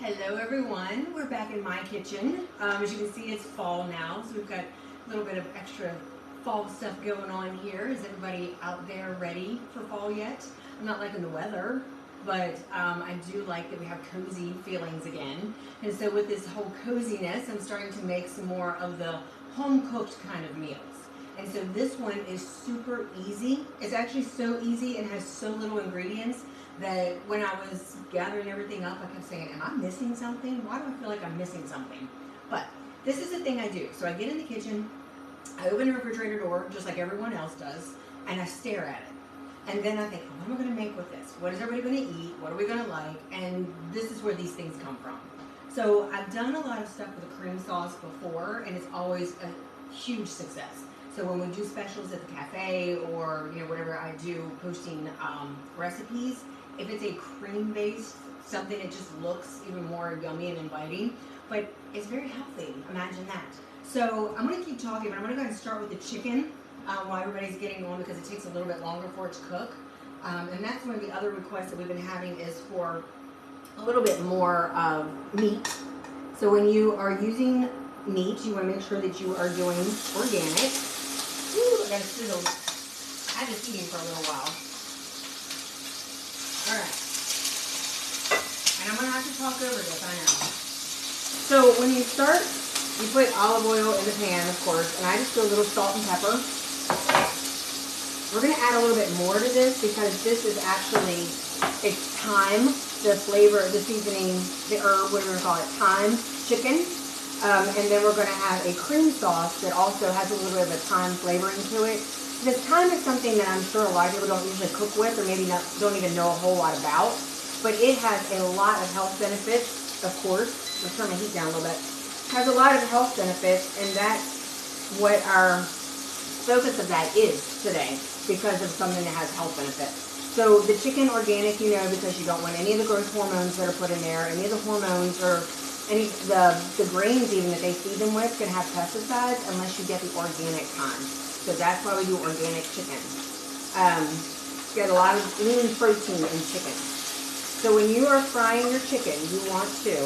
Hello everyone, we're back in my kitchen. As you can see, it's fall now, so we've got a little bit of extra fall stuff going on here. Is everybody out there ready for fall yet? I'm not liking the weather, but I do like that we have cozy feelings again. And so with this whole coziness, I'm starting to make some more of the home-cooked kind of meals. And so this one is super easy. It's actually so easy and has so little ingredients that when I was gathering everything up, I kept saying, am I missing something? Why do I feel like I'm missing something? But this is the thing I do. So I get in the kitchen, I open the refrigerator door, just like everyone else does, and I stare at it. And then I think, what am I going to make with this? What is everybody going to eat? What are we going to like? And this is where these things come from. So I've done a lot of stuff with a cream sauce before, and it's always a huge success. So when we do specials at the cafe or whatever I do, posting recipes, if it's a cream-based something, it just looks even more yummy and inviting. But it's very healthy. Imagine that. So I'm going to keep talking, but I'm going to go ahead and start with the chicken while everybody's getting on because it takes a little bit longer for it to cook. And that's one of the other requests that we've been having is for a little bit more meat. So when you are using meat, you want to make sure that you are doing organic. Ooh, I got to sizzle. I had this eating for a little while. Alright. And I'm going to have to talk over this, I know. So when you start, you put olive oil in the pan, of course, and I just do a little salt and pepper. We're going to add a little bit more to this because this is actually, it's thyme, the flavor, the seasoning, the herb, whatever you call it, thyme chicken. And then we're going to have a cream sauce that also has a little bit of a thyme flavoring to it. This thyme is something that I'm sure a lot of people don't usually cook with or maybe don't even know a whole lot about. But it has a lot of health benefits, of course. Let's turn my heat down a little bit. It has a lot of health benefits, and that's what our focus of that is today because of something that has health benefits. So the chicken organic, because you don't want any of the growth hormones that are put in there, any of the hormones or any the grains even that they feed them with can have pesticides unless you get the organic kind. So that's why we do organic chicken. You get a lot of lean protein in chicken. So when you are frying your chicken, you want to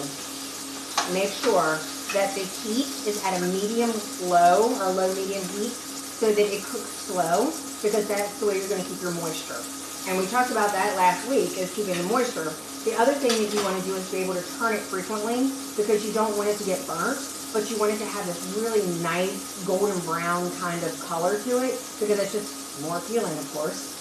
make sure that the heat is at a medium-low or low-medium heat so that it cooks slow because that's the way you're going to keep your moisture. And we talked about that last week, is keeping the moisture. The other thing that you want to do is be able to turn it frequently because you don't want it to get burnt, but you want it to have this really nice golden brown kind of color to it because it's just more appealing, of course.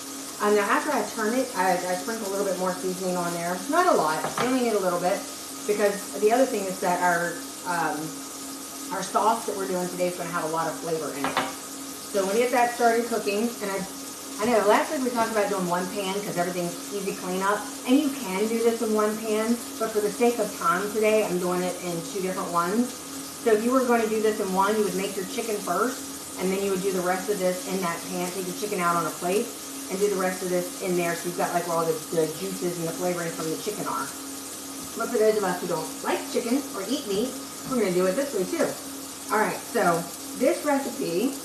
Now after I turn it, I sprinkle a little bit more seasoning on there. Not a lot, I only need a little bit because the other thing is that our sauce that we're doing today is going to have a lot of flavor in it. So when you get that started cooking, and I know last week we talked about doing one pan because everything's easy cleanup, and you can do this in one pan, but for the sake of time today, I'm doing it in two different ones. So if you were going to do this in one, you would make your chicken first, and then you would do the rest of this in that pan, take the chicken out on a plate, and do the rest of this in there so you've got like where all the juices and the flavoring from the chicken are. But for those of us who don't like chicken or eat meat, we're going to do it this way too. Alright, so this recipe,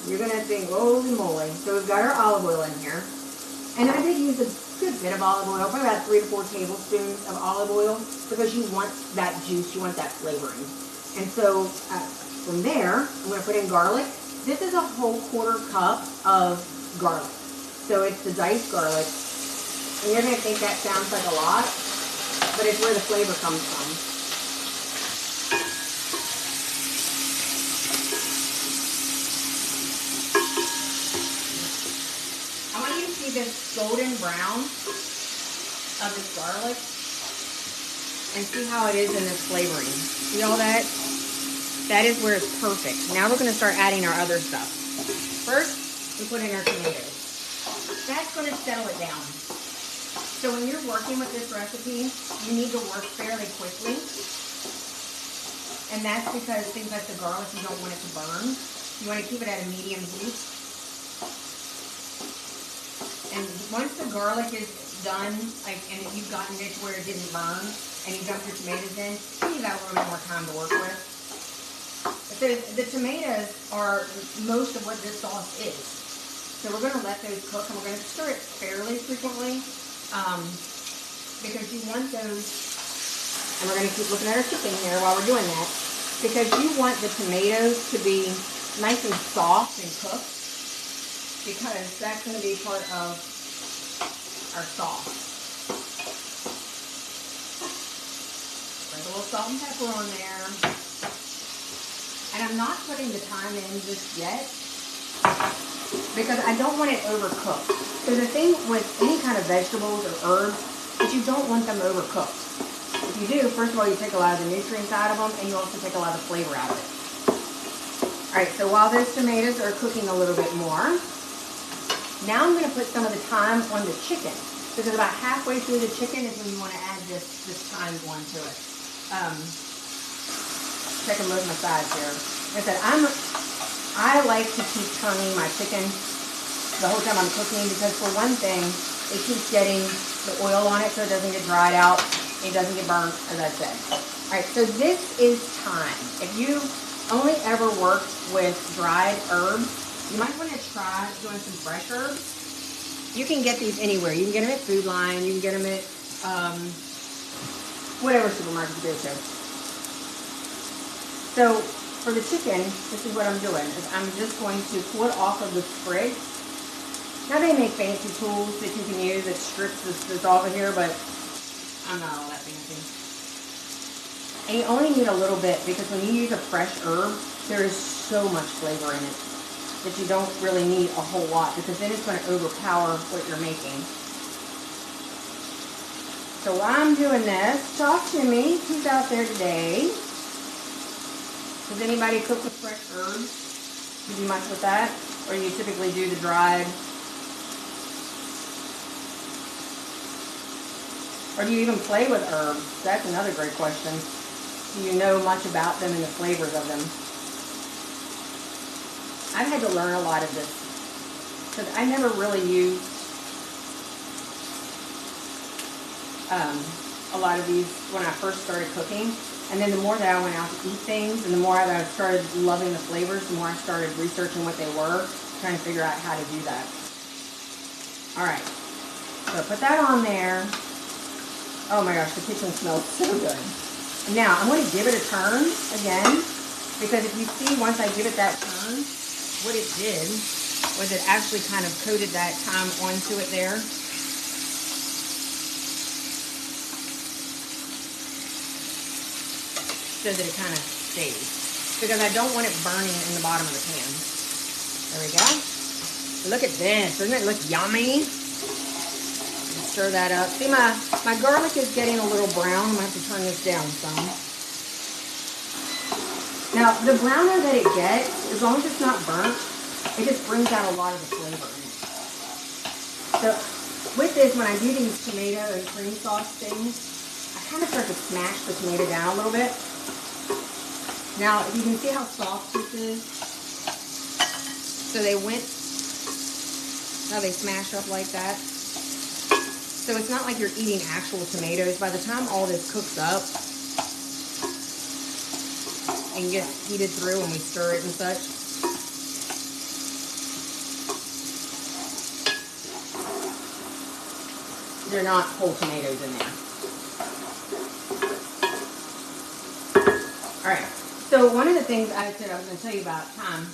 you're going to think, holy moly. So we've got our olive oil in here. And I did use a good bit of olive oil, probably about 3 to 4 tablespoons of olive oil because you want that juice, you want that flavoring. And so from there, I'm going to put in garlic. This is a whole 1/4 cup of garlic. So it's the diced garlic. And you're going to think that sounds like a lot, but it's where the flavor comes from. I want you to see this golden brown of this garlic and see how it is in this flavoring. See all that? That is where it's perfect. Now we're going to start adding our other stuff. First, we put in our tomatoes. That's going to settle it down. So when you're working with this recipe, you need to work fairly quickly. And that's because things like the garlic, you don't want it to burn. You want to keep it at a medium heat. And once the garlic is done, and you've gotten it to where it didn't burn, and you dump your tomatoes in, you've got a little bit more time to work with. So the tomatoes are most of what this sauce is. So we're going to let those cook, and we're going to stir it fairly frequently because you want those And we're going to keep looking at our chicken here while we're doing that, because you want the tomatoes to be nice and soft and cooked, because that's going to be part of our sauce. Put a little salt and pepper on there. And I'm not putting the thyme in just yet because I don't want it overcooked. So the thing with any kind of vegetables or herbs is you don't want them overcooked. If you do, first of all, you take a lot of the nutrients out of them, and you also take a lot of the flavor out of it. Alright, so while those tomatoes are cooking a little bit more, now I'm going to put some of the thyme on the chicken, because about halfway through the chicken is when you want to add this thyme one to it. Checking both my sides here. Like I said, I like to keep turning my chicken the whole time I'm cooking, because for one thing, it keeps getting the oil on it so it doesn't get dried out. It doesn't get burnt, as I said. Alright, so this is thyme. If you only ever worked with dried herbs, you might want to try doing some fresh herbs. You can get these anywhere. You can get them at Food Line. You can get them at whatever supermarket you go to. So for the chicken, this is what I'm doing. Is I'm just going to pull it off of the sprig. Now they make fancy tools that you can use that strips this off of here, but I'm not all that fancy. And you only need a little bit, because when you use a fresh herb, there is so much flavor in it that you don't really need a whole lot, because then it's going to overpower what you're making. So while I'm doing this, talk to me. Who's out there today? Does anybody cook with fresh herbs? Do you do much with that? Or do you typically do the dried? Or do you even play with herbs? That's another great question. Do you know much about them and the flavors of them? I've had to learn a lot of this, because I never really used a lot of these when I first started cooking. And then the more that I went out to eat things, and the more that I started loving the flavors, the more I started researching what they were, trying to figure out how to do that. Alright, so put that on there. Oh my gosh, the kitchen smells so good. Now, I'm going to give it a turn again, because if you see, once I give it that turn, what it did was it actually kind of coated that thyme onto it there. So that it kind of stays. Because I don't want it burning in the bottom of the pan. There we go. Look at this. Doesn't it look yummy? Stir that up. See, my garlic is getting a little brown. I'm going to have to turn this down some. Now, the browner that it gets, as long as it's not burnt, it just brings out a lot of the flavor in it. So, with this, when I do these tomato and cream sauce things, I kind of start to smash the tomato down a little bit. Now, if you can see how soft this is, so they smash up like that. So it's not like you're eating actual tomatoes. By the time all this cooks up and gets heated through when we stir it and such, they're not whole tomatoes in there. Alright, so one of the things I said I was going to tell you about thyme.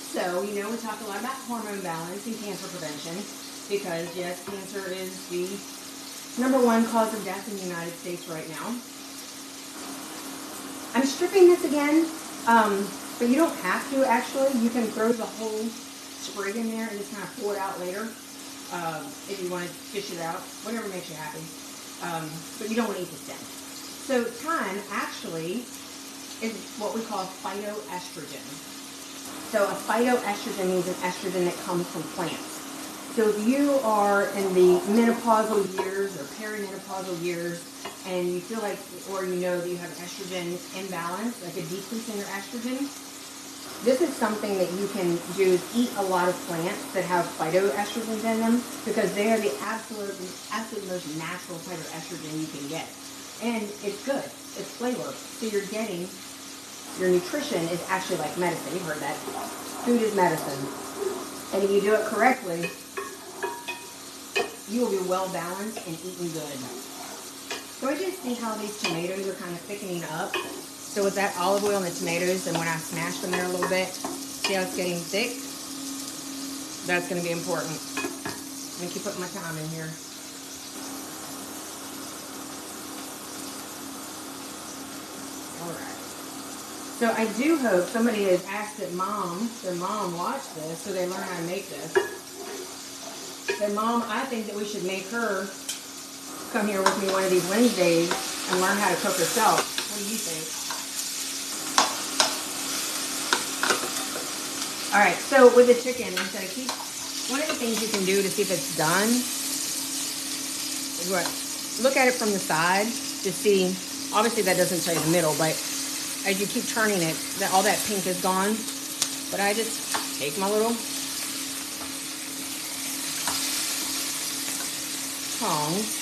So, you know, we talk a lot about hormone balance and cancer prevention, because, yes, cancer is the #1 cause of death in the United States right now. I'm stripping this again, but you don't have to, actually. You can throw the whole sprig in there and just kind of pull it out later, if you want to fish it out, whatever makes you happy. But you don't want to eat the stem. So thyme actually is what we call phytoestrogen. So a phytoestrogen means an estrogen that comes from plants. So if you are in the menopausal years or perimenopausal years, and you feel like, or you know that you have estrogen imbalance, like a decrease in your estrogen, this is something that you can do, is eat a lot of plants that have phytoestrogens in them, because they are the absolute most natural type of estrogen you can get. And it's good. It's flavor. So you're getting, your nutrition is actually like medicine. You've heard that. Food is medicine. And if you do it correctly, you will be well balanced and eating good. So I just see how these tomatoes are kind of thickening up. So with that olive oil and the tomatoes, and when I smash them there a little bit, see how it's getting thick? That's going to be important. I'm going to keep putting my thyme in here. Alright. So I do hope somebody has asked their mom watch this so they learn how to make this. Their mom, I think that we should make her come here with me one of these Wednesdays and learn how to cook herself. What do you think? Alright, so with the chicken, instead of one of the things you can do to see if it's done is what? Look at it from the side to see. Obviously that doesn't show you the middle, but as you keep turning it, all that pink is gone. But I just take my little tongs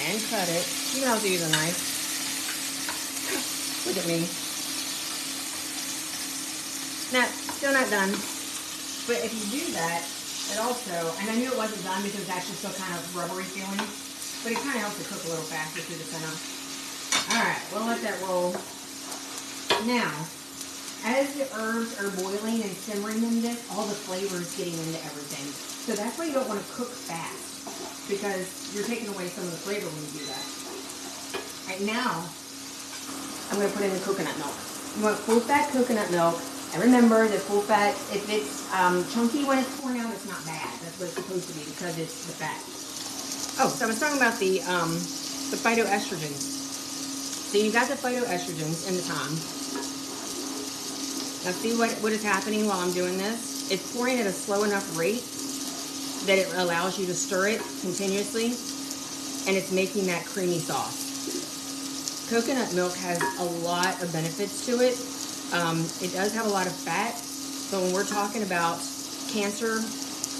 and cut it. You can also use a knife. Look at me. Still not done. But if you do that, it also, and I knew it wasn't done because it's actually still kind of rubbery feeling, but it kind of helps it cook a little faster through the center. Alright, we'll let that roll. Now, as the herbs are boiling and simmering in this, all the flavor is getting into everything. So that's why you don't want to cook fast, because you're taking away some of the flavor when you do that. Right now, I'm going to put in the coconut milk. You want full fat coconut milk. And remember that full fat, if it's chunky when it's pouring out, it's not bad. That's what it's supposed to be because it's the fat. Oh, so I was talking about the phytoestrogens. So you got the phytoestrogens in the thyme. Now see what is happening while I'm doing this? It's pouring at a slow enough rate that it allows you to stir it continuously, and it's making that creamy sauce. Coconut milk has a lot of benefits to it. It does have a lot of fat, so when we're talking about cancer,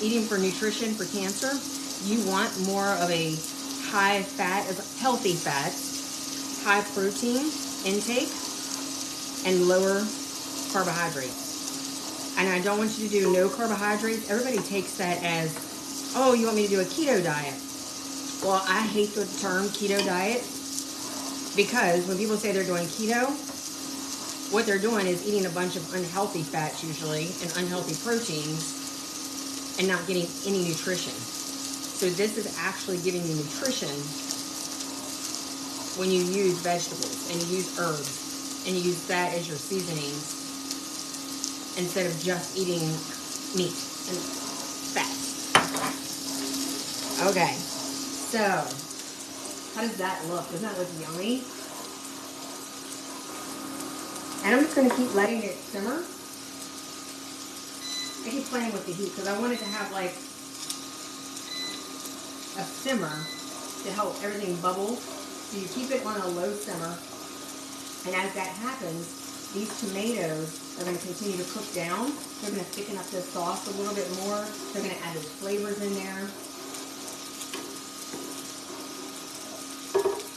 eating for nutrition for cancer, you want more of a high fat, healthy fats, high protein intake, and lower carbohydrates. And I don't want you to do no carbohydrates. Everybody takes that as, oh, you want me to do a keto diet. Well, I hate the term keto diet because when people say they're doing keto, what they're doing is eating a bunch of unhealthy fats usually and unhealthy proteins and not getting any nutrition. So this is actually giving you nutrition when you use vegetables and you use herbs and you use that as your seasonings instead of just eating meat and fat. Okay, so how does that look? Doesn't that look yummy? And I'm just going to keep letting it simmer. I keep playing with the heat because I want it to have like a simmer to help everything bubble. So you keep it on a low simmer. And as that happens, these tomatoes are going to continue to cook down. They're going to thicken up the sauce a little bit more. They're going to add those flavors in there.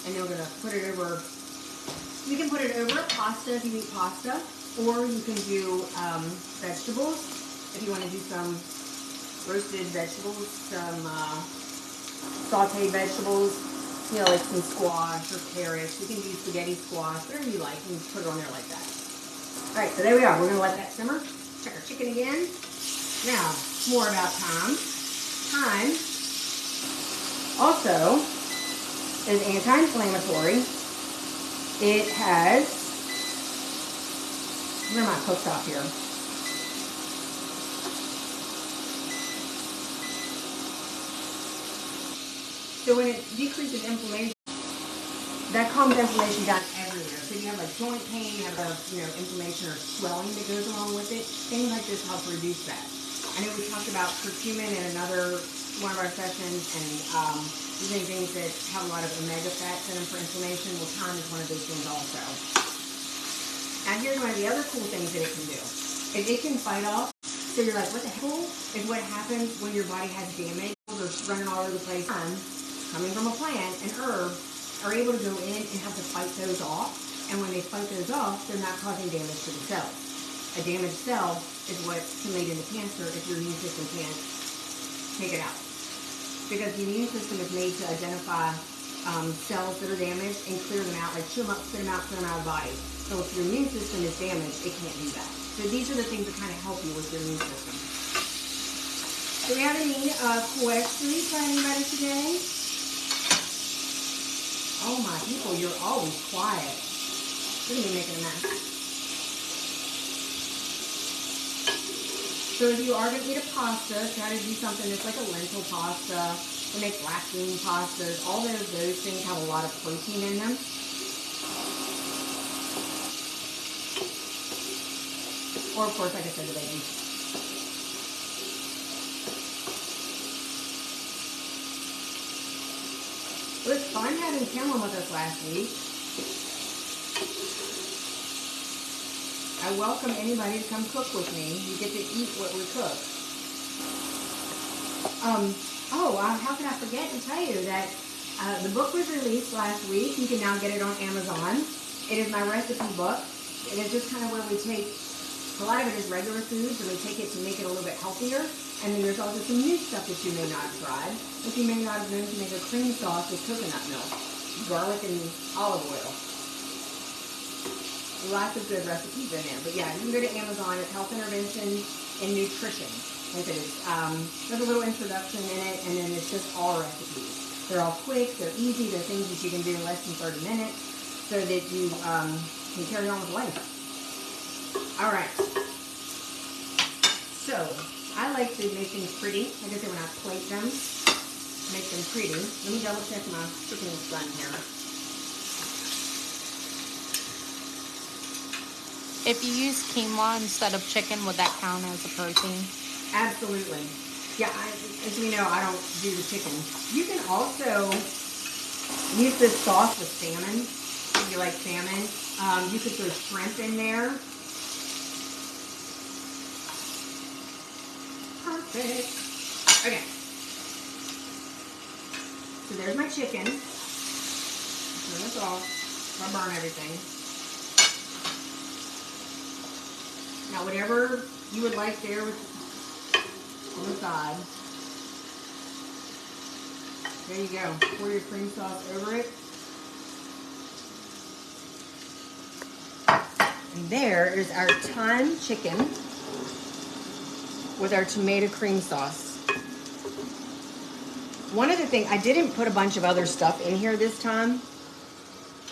And then we're going to put it over. You can put it over pasta if you eat pasta, or you can do vegetables. If you want to do some roasted vegetables, some sauteed vegetables, you know, like some squash or carrots. You can do spaghetti squash, whatever you like, and just put it on there like that. Alright, so there we are. We're going to let that simmer. Check our chicken again. Now, more about thyme. Thyme also is anti-inflammatory. It has, where am I cooktop here? So when it decreases inflammation, that calms inflammation down everywhere. So you have like joint pain, you have inflammation or swelling that goes along with it. Things like this help reduce that. I know we talked about curcumin in another one of our sessions, and using things that have a lot of omega fats in them for inflammation. Well, thyme is one of those things also. And here's one of the other cool things that it can do. It can fight off. So you're like, what the hell is what happens when your body has damage? They're running all over the place. Coming from a plant, an herb, are able to go in and help to fight those off. And when they fight those off, they're not causing damage to the cells. A damaged cell is what can lead into cancer if your immune system can't take it out. Because the immune system is made to identify cells that are damaged and clear them out, like chew them up, spit them out of the body. So if your immune system is damaged, it can't do that. So these are the things that kind of help you with your immune system. Do we have any questions by anybody today? Oh my people, you're always quiet. Look at me making a mess. So if you are going to eat a pasta, try to do something that's like a lentil pasta. We make black bean pastas. All those things have a lot of protein in them. Or of course, like I said, the veggies. It was fun having Cameron with us last week. I welcome anybody to come cook with me. You get to eat what we cook. How can I forget to tell you that the book was released last week. You can now get it on Amazon. It is my recipe book. It is just kind of where we take, a lot of it is regular foods, and we take it to make it a little bit healthier. And then there's also some new stuff that you may not have tried. If you may not have known to make a cream sauce with coconut milk, garlic, and olive oil. Lots of good recipes in there. But yeah, you can go to Amazon. It's Health Intervention and Nutrition. Like it is. There's a little introduction in it, and then it's just all recipes. They're all quick. They're easy. They're things that you can do in less than 30 minutes so that you can carry on with life. All right. So I like to make things pretty. Like I said, when I plate them, make them pretty. Let me double check my chicken is done here. If you use quinoa instead of chicken, would that count as a protein? Absolutely. Yeah, as we know, I don't do the chicken. You can also use this sauce with salmon. If you like salmon, you could throw shrimp in there. Perfect. Okay. So there's my chicken. Turn this off. I'll burn everything. Now, whatever you would like there on the side. There you go. Pour your cream sauce over it. And there is our Thyme chicken with our tomato cream sauce. One other thing, I didn't put a bunch of other stuff in here this time,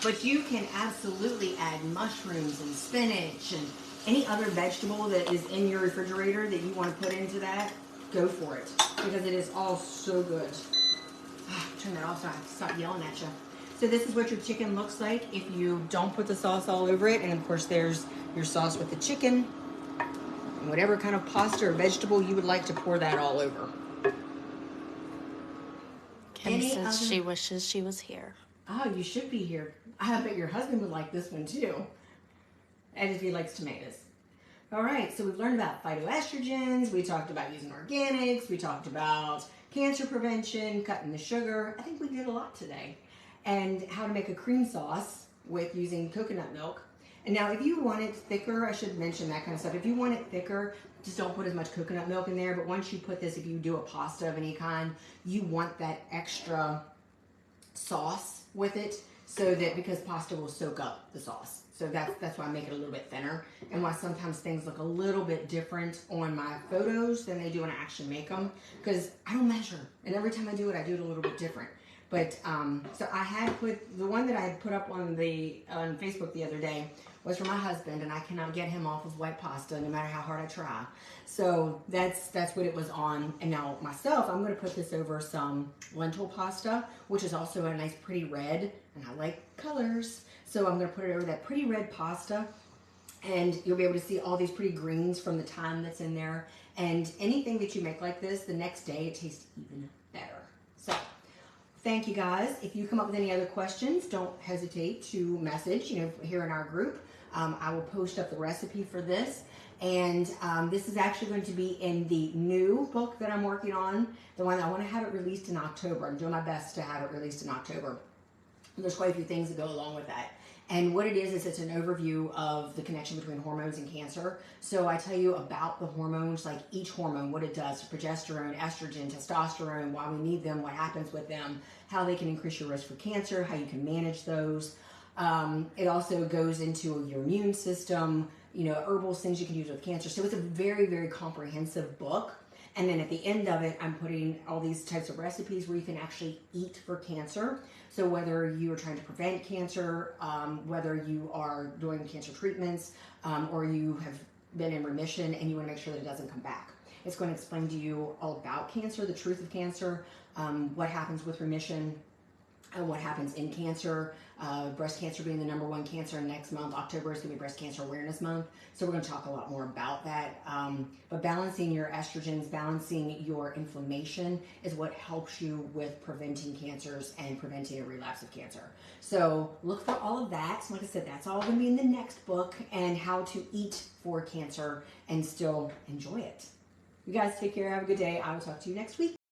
but you can absolutely add mushrooms and spinach and any other vegetable that is in your refrigerator that you want to put into that. Go for it, because it is all so good. Turn that off so I stop yelling at you. So this is what your chicken looks like if you don't put the sauce all over it. And of course there's your sauce with the chicken. And whatever kind of pasta or vegetable you would like to pour that all over. Kim says she wishes she was here. Oh, you should be here. I bet your husband would like this one too. And if he likes tomatoes. All right, so we've learned about phytoestrogens. We talked about using organics. We talked about cancer prevention, cutting the sugar. I think we did a lot today. And how to make a cream sauce with using coconut milk. And now if you want it thicker, I should mention that kind of stuff. If you want it thicker, just don't put as much coconut milk in there. But once you put this, if you do a pasta of any kind, you want that extra sauce with it, so that, because pasta will soak up the sauce. So that's why I make it a little bit thinner, and why sometimes things look a little bit different on my photos than they do when I actually make them, because I don't measure, and every time I do it a little bit different. But so I had put the one that I had put up on Facebook the other day was for my husband, and I cannot get him off of white pasta no matter how hard I try. So that's what it was on. And now myself, I'm going to put this over some lentil pasta, which is also a nice pretty red, and I like colors. So I'm going to put it over that pretty red pasta, and you'll be able to see all these pretty greens from the thyme that's in there. And anything that you make like this, the next day it tastes even better. So thank you guys. If you come up with any other questions, don't hesitate to message, here in our group. I will post up the recipe for this. And this is actually going to be in the new book that I'm working on, the one I want to have it released in October. I'm doing my best to have it released in October. There's quite a few things that go along with that. And what it is it's an overview of the connection between hormones and cancer. So I tell you about the hormones, like each hormone, what it does, progesterone, estrogen, testosterone, why we need them, what happens with them, how they can increase your risk for cancer, how you can manage those. It also goes into your immune system, herbals, things you can use with cancer. So it's a very, very comprehensive book. And then at the end of it, I'm putting all these types of recipes where you can actually eat for cancer. So whether you are trying to prevent cancer, whether you are doing cancer treatments, or you have been in remission and you want to make sure that it doesn't come back. It's going to explain to you all about cancer, the truth of cancer, what happens with remission, what happens in cancer, breast cancer being the #1 cancer. Next month, October, is going to be Breast Cancer Awareness Month. So we're going to talk a lot more about that. But balancing your estrogens, balancing your inflammation is what helps you with preventing cancers and preventing a relapse of cancer. So look for all of that. Like I said, that's all going to be in the next book, and how to eat for cancer and still enjoy it. You guys take care. Have a good day. I will talk to you next week.